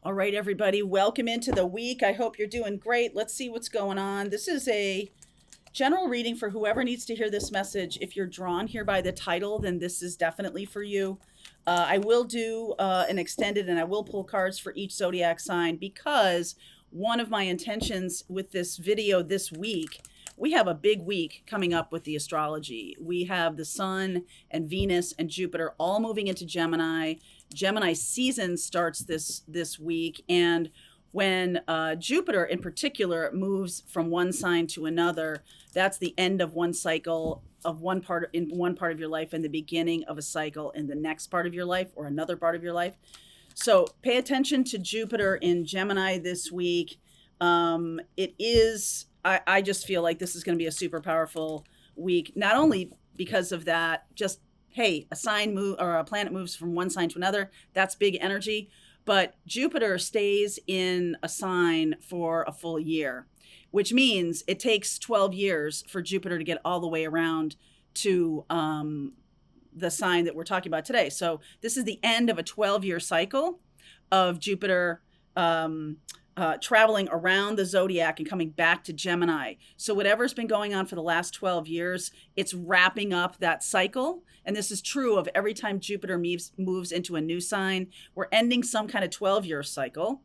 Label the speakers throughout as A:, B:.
A: All right, everybody, welcome into the week. I hope you're doing great. Let's see what's going on. This is a general reading for whoever needs to hear this message. If you're drawn here by the title, then this is definitely for you. I will do an extended and I will pull cards for each zodiac sign because one of my intentions with this video this week, we have a big week coming up with the astrology. We have the Sun and Venus and Jupiter all moving into Gemini. Gemini season starts this week, and when Jupiter in particular moves from one sign to another, that's the end of one cycle of one part of your life and the beginning of a cycle in the next part of your life or another part of your life. So pay attention to Jupiter in Gemini this week. I just feel like this is going to be a super powerful week, not only because of that, just hey, a sign move or a planet moves from one sign to another. That's big energy. But Jupiter stays in a sign for a full year, which means it takes 12 years for Jupiter to get all the way around to the sign that we're talking about today. So this is the end of a 12-year cycle of Jupiter traveling around the zodiac and coming back to Gemini. So whatever's been going on for the last 12 years, it's wrapping up that cycle. And this is true of every time Jupiter moves into a new sign. We're ending some kind of 12-year cycle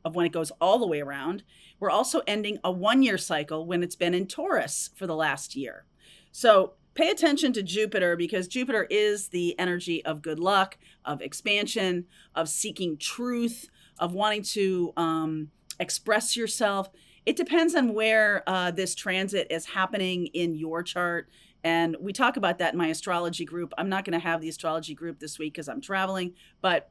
A: of when it goes all the way around. We're also ending a 1-year cycle when it's been in Taurus for the last year. So pay attention to Jupiter because Jupiter is the energy of good luck, of expansion, of seeking truth, of wanting to express yourself. It depends on where this transit is happening in your chart. And we talk about that in my astrology group. I'm not going to have the astrology group this week because I'm traveling, but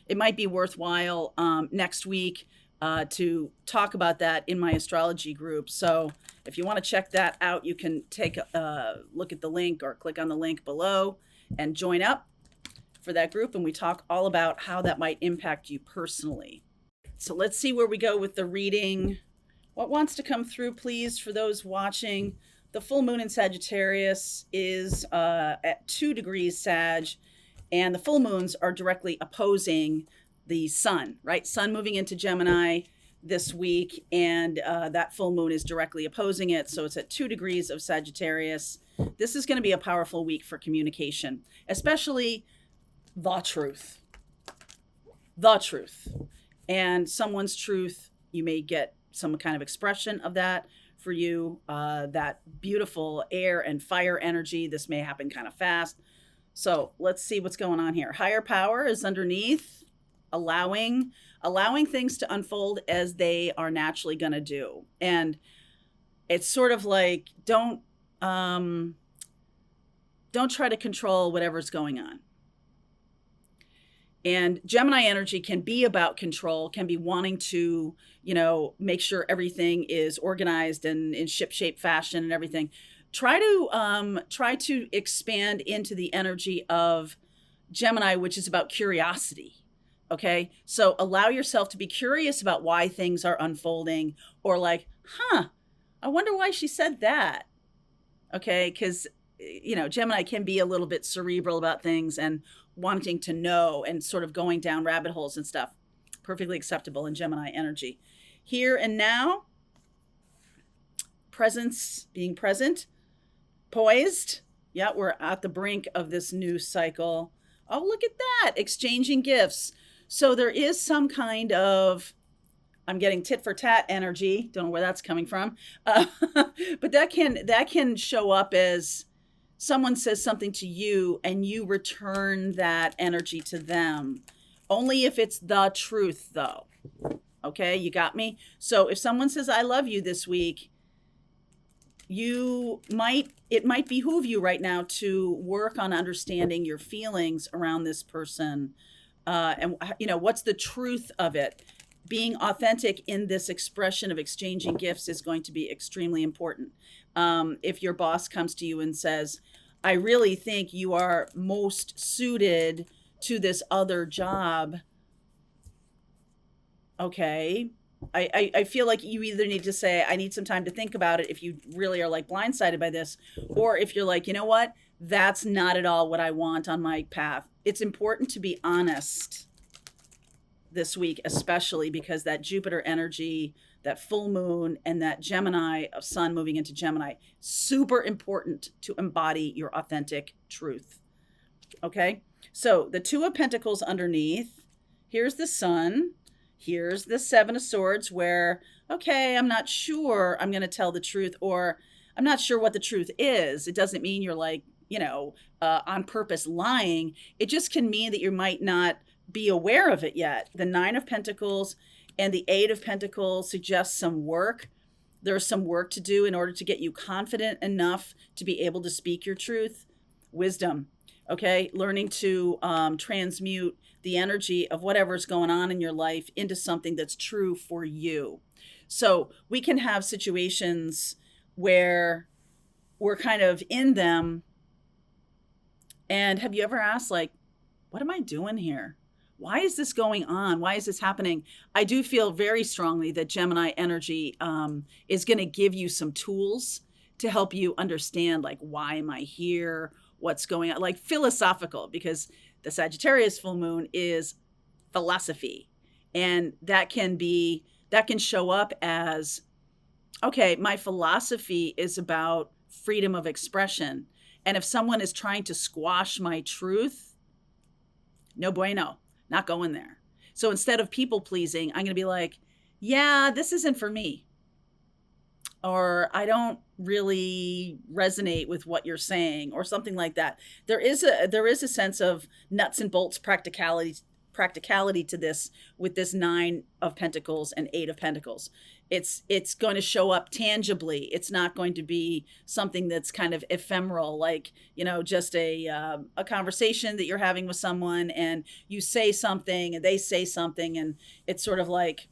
A: it might be worthwhile next week to talk about that in my astrology group. So if you want to check that out, you can take a look at the link or click on the link below and join up for that group. And we talk all about how that might impact you personally. So let's see where we go with the reading. What wants to come through, please, for those watching? The full moon in Sagittarius is at 2 degrees Sag, and the full moons are directly opposing the sun, right? Sun moving into Gemini this week, and that full moon is directly opposing it. So it's at 2 degrees of Sagittarius. This is going to be a powerful week for communication, especially the truth. The truth. And someone's truth, you may get some kind of expression of that for you, that beautiful air and fire energy. This may happen kind of fast. So let's see what's going on here. Higher power is underneath, allowing things to unfold as they are naturally going to do. And it's sort of like, don't try to control whatever's going on. And Gemini energy can be about control, can be wanting to, make sure everything is organized and in ship-shape fashion and everything. Try to expand into the energy of Gemini, which is about curiosity. Okay. So allow yourself to be curious about why things are unfolding, or like, I wonder why she said that. Okay. Because, Gemini can be a little bit cerebral about things and wanting to know and sort of going down rabbit holes and stuff. Perfectly acceptable in Gemini energy. Here and now, presence, being present, poised. Yeah, we're at the brink of this new cycle. Oh, look at that, exchanging gifts. So there is some kind of, I'm getting tit for tat energy. Don't know where that's coming from. But that can show up as someone says something to you and you return that energy to them. Only if it's the truth, though. Okay, you got me? So if someone says, I love you this week, it might behoove you right now to work on understanding your feelings around this person. And what's the truth of it? Being authentic in this expression of exchanging gifts is going to be extremely important. If your boss comes to you and says, I really think you are most suited to this other job. Okay. I feel like you either need to say, I need some time to think about it if you really are like blindsided by this, or if you're like, you know what, that's not at all what I want on my path. It's important to be honest. this week, especially because that Jupiter energy, that full moon, and that Gemini of sun moving into Gemini, super important to embody your authentic truth. Okay. So the Two of Pentacles underneath, here's the sun, here's the Seven of Swords, where, okay, I'm not sure I'm going to tell the truth, or I'm not sure what the truth is. It doesn't mean you're like, on purpose lying. It just can mean that you might not be aware of it yet. The Nine of Pentacles and the Eight of Pentacles suggest some work. There's some work to do in order to get you confident enough to be able to speak your truth. Wisdom, okay? Learning to transmute the energy of whatever's going on in your life into something that's true for you. So we can have situations where we're kind of in them. And have you ever asked, like, what am I doing here? Why is this going on? Why is this happening? I do feel very strongly that Gemini energy is going to give you some tools to help you understand, like, why am I here? What's going on? Like philosophical, because the Sagittarius full moon is philosophy. And that can show up as, okay, my philosophy is about freedom of expression. And if someone is trying to squash my truth, no bueno, not going there. So instead of people pleasing, I'm going to be like, yeah, this isn't for me. Or I don't really resonate with what you're saying, or something like that. There is a sense of nuts and bolts practicality to this, with this Nine of Pentacles and Eight of Pentacles. It's going to show up tangibly. It's not going to be something that's kind of ephemeral, like, just a conversation that you're having with someone, and you say something and they say something, and it's sort of like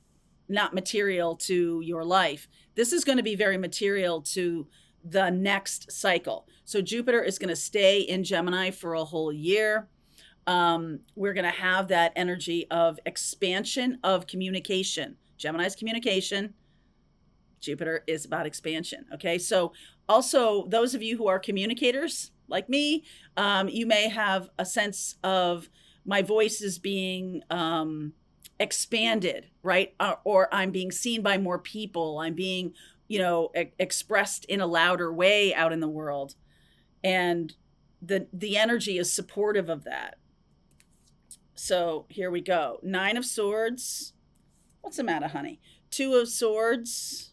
A: not material to your life. This is going to be very material to the next cycle. So Jupiter is going to stay in Gemini for a whole year. We're going to have that energy of expansion of communication. Gemini's communication. Jupiter is about expansion. Okay. So also, those of you who are communicators like me, you may have a sense of my voice is being expanded, right? Or I'm being seen by more people. I'm being, expressed in a louder way out in the world. And the energy is supportive of that. So here we go. Nine of Swords. What's the matter, honey? Two of Swords.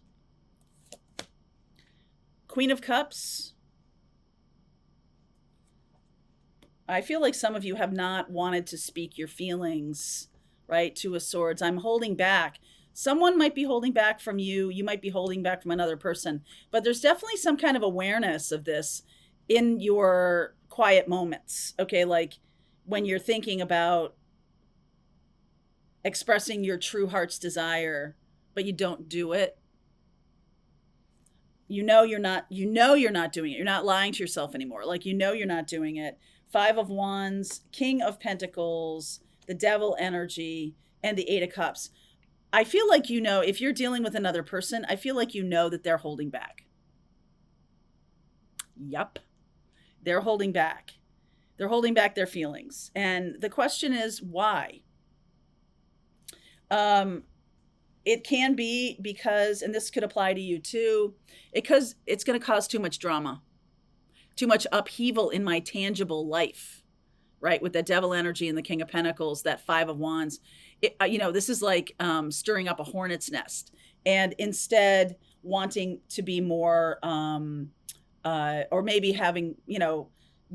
A: Queen of Cups. I feel like some of you have not wanted to speak your feelings, right? Two of Swords. I'm holding back. Someone might be holding back from you. You might be holding back from another person. But there's definitely some kind of awareness of this in your quiet moments. Okay, like when you're thinking about expressing your true heart's desire, but you don't do it. You're not doing it. You're not lying to yourself anymore. Like, you're not doing it. Five of Wands, King of Pentacles, the Devil energy, and the Eight of Cups. I feel like, if you're dealing with another person, I feel like that they're holding back. Yup. They're holding back. They're holding back their feelings. And the question is, why? It can be because, and this could apply to you too, because it's going to cause too much drama, too much upheaval in my tangible life, right? With the Devil energy and the King of Pentacles, that Five of Wands, this is like stirring up a hornet's nest, and instead wanting to be more, or maybe having,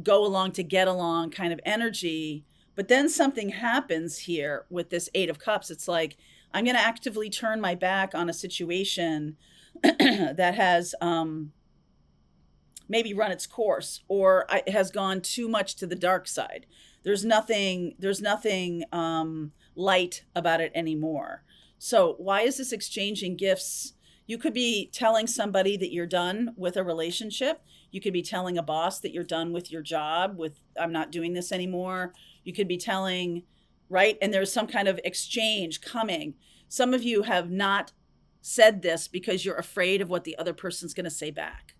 A: go along to get along kind of energy. But then something happens here with this Eight of Cups. It's like, I'm going to actively turn my back on a situation that has maybe run its course, or has gone too much to the dark side. There's nothing light about it anymore. So why is this exchanging gifts? You could be telling somebody that you're done with a relationship. You could be telling a boss that you're done with your job, I'm not doing this anymore. You could be telling, right? And there's some kind of exchange coming. Some of you have not said this because you're afraid of what the other person's going to say back.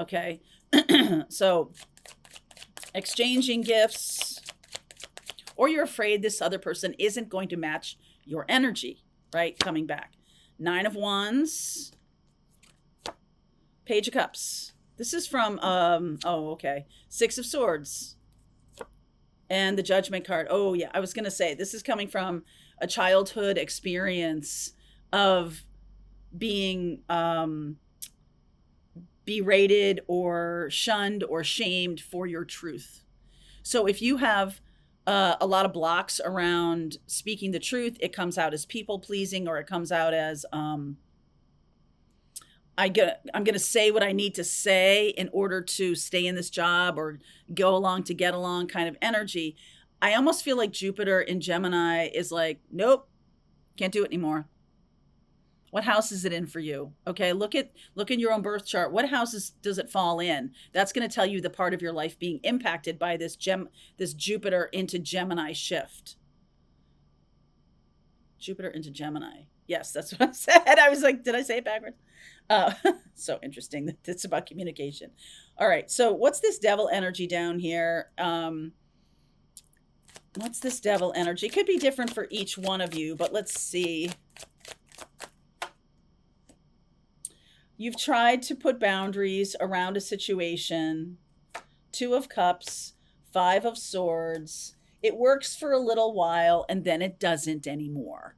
A: Okay. So exchanging gifts, or you're afraid this other person isn't going to match your energy, right? Coming back. 9 of Wands, Page of Cups. This is from, okay. 6 of Swords. And the Judgment card. Oh, yeah. I was going to say, this is coming from a childhood experience of being berated or shunned or shamed for your truth. So if you have a lot of blocks around speaking the truth, it comes out as people pleasing, or it comes out as I'm going to say what I need to say in order to stay in this job or go along to get along kind of energy. I almost feel like Jupiter in Gemini is like, nope, can't do it anymore. What house is it in for you? Okay, look in your own birth chart. What houses does it fall in? That's going to tell you the part of your life being impacted by this Jupiter into Gemini shift. Jupiter into Gemini. Yes, that's what I said. I was like, did I say it backwards? So interesting that it's about communication. All right, so what's this devil energy down here? What's this devil energy? It could be different for each one of you, but let's see. You've tried to put boundaries around a situation. 2 of Cups, 5 of Swords. It works for a little while and then it doesn't anymore.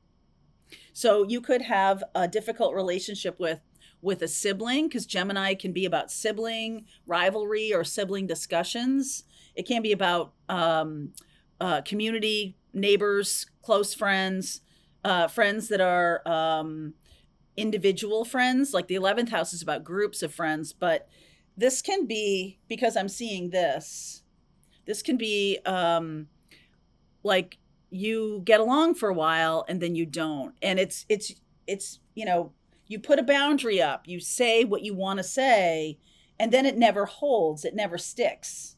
A: So you could have a difficult relationship with a sibling, because Gemini can be about sibling rivalry or sibling discussions. It can be about community, neighbors, close friends, friends that are individual friends. Like the 11th house is about groups of friends, but this can be, because I'm seeing this can be like you get along for a while and then you don't. And it's, you know, you put a boundary up, you say what you want to say, and then it never holds, it never sticks.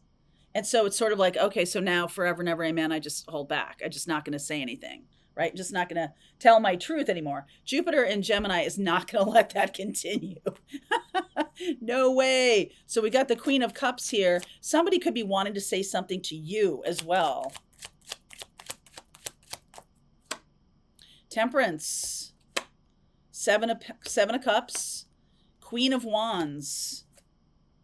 A: And so it's sort of like, okay, so now forever, never, amen, I just hold back. I'm just not going to say anything, right? I'm just not going to tell my truth anymore. Jupiter in Gemini is not going to let that continue. No way. So we got the Queen of Cups here. Somebody could be wanting to say something to you as well. Temperance. 7 of Cups. Queen of Wands.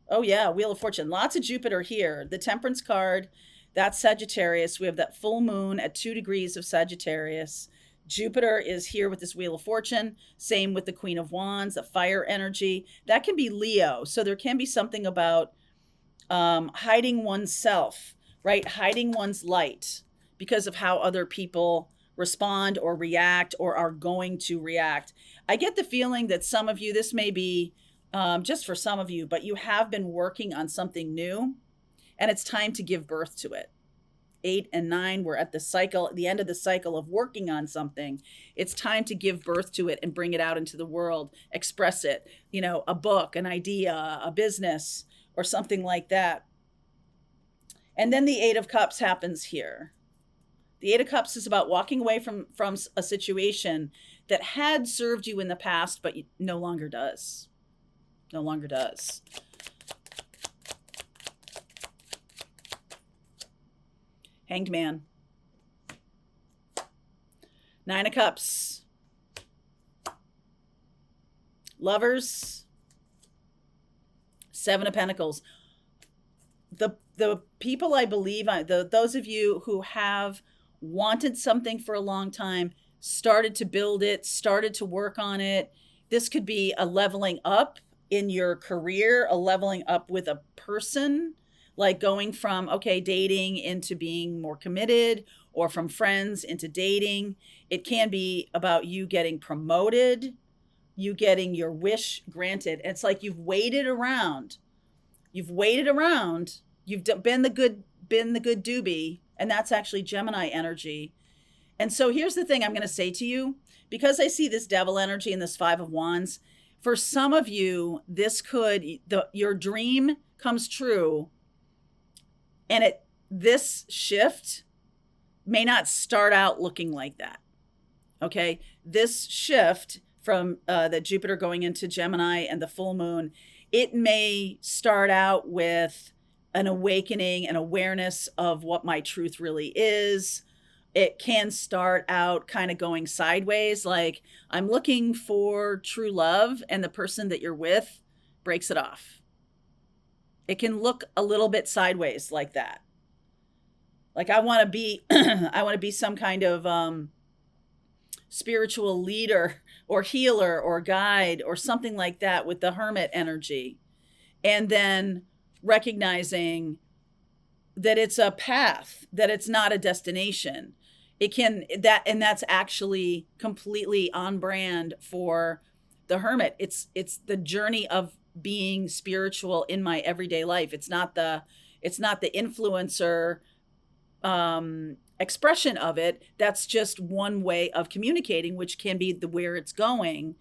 A: Oh yeah, Wheel of Fortune. Lots of Jupiter here. The Temperance card, that's Sagittarius. We have that full moon at 2 degrees of Sagittarius. Jupiter is here with this Wheel of Fortune. Same with the Queen of Wands, the fire energy. That can be Leo. So there can be something about hiding oneself, right? Hiding one's light because of how other people respond or react or are going to react. I get the feeling that some of you, this may be just for some of you, but you have been working on something new and it's time to give birth to it. 8 and 9, we're at the end of the cycle of working on something. It's time to give birth to it and bring it out into the world, express it, you know, a book, an idea, a business, or something like that. And then the 8 of Cups happens here. The 8 of Cups is about walking away from a situation that had served you in the past, but no longer does. No longer does. Hanged Man. 9 of Cups. Lovers. 7 of Pentacles. The people I believe, those of you who have wanted something for a long time, started to build it, started to work on it. This could be a leveling up in your career, a leveling up with a person, like going from, okay, dating into being more committed, or from friends into dating. It can be about you getting promoted, you getting your wish granted. It's like you've waited around. You've been the good doobie, and that's actually Gemini energy. And so here's the thing I'm going to say to you, because I see this devil energy and this 5 of Wands. For some of you, your dream comes true, and this shift may not start out looking like that. Okay, this shift from the Jupiter going into Gemini and the full moon, it may start out with an awakening, an awareness of what my truth really is, It can start out kind of going sideways, like I'm looking for true love, and the person that you're with breaks it off. It can look a little bit sideways like that. Like I want to be I want to be some kind of spiritual leader or healer or guide or something like that with the hermit energy. And then recognizing that it's a path, that it's not a destination. It can that and that's actually completely on brand for the hermit. It's the journey of being spiritual in my everyday life. It's not the influencer expression of it. That's just one way of communicating, which can be the where it's going.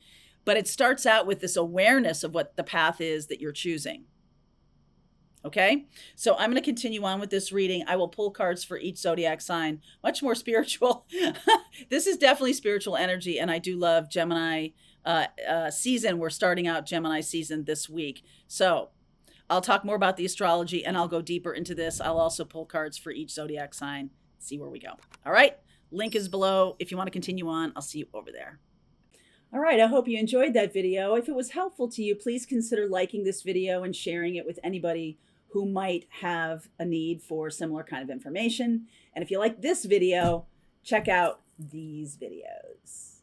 A: But it starts out with this awareness of what the path is that you're choosing. Okay, so I'm going to continue on with this reading. I will pull cards for each zodiac sign, much more spiritual. This is definitely spiritual energy, and I do love Gemini season. We're starting out Gemini season this week. So I'll talk more about the astrology and I'll go deeper into this. I'll also pull cards for each zodiac sign, see where we go. All right, link is below. If you want to continue on, I'll see you over there. All right, I hope you enjoyed that video. If it was helpful to you, please consider liking this video and sharing it with anybody who might have a need for similar kind of information. And if you like this video, check out these videos.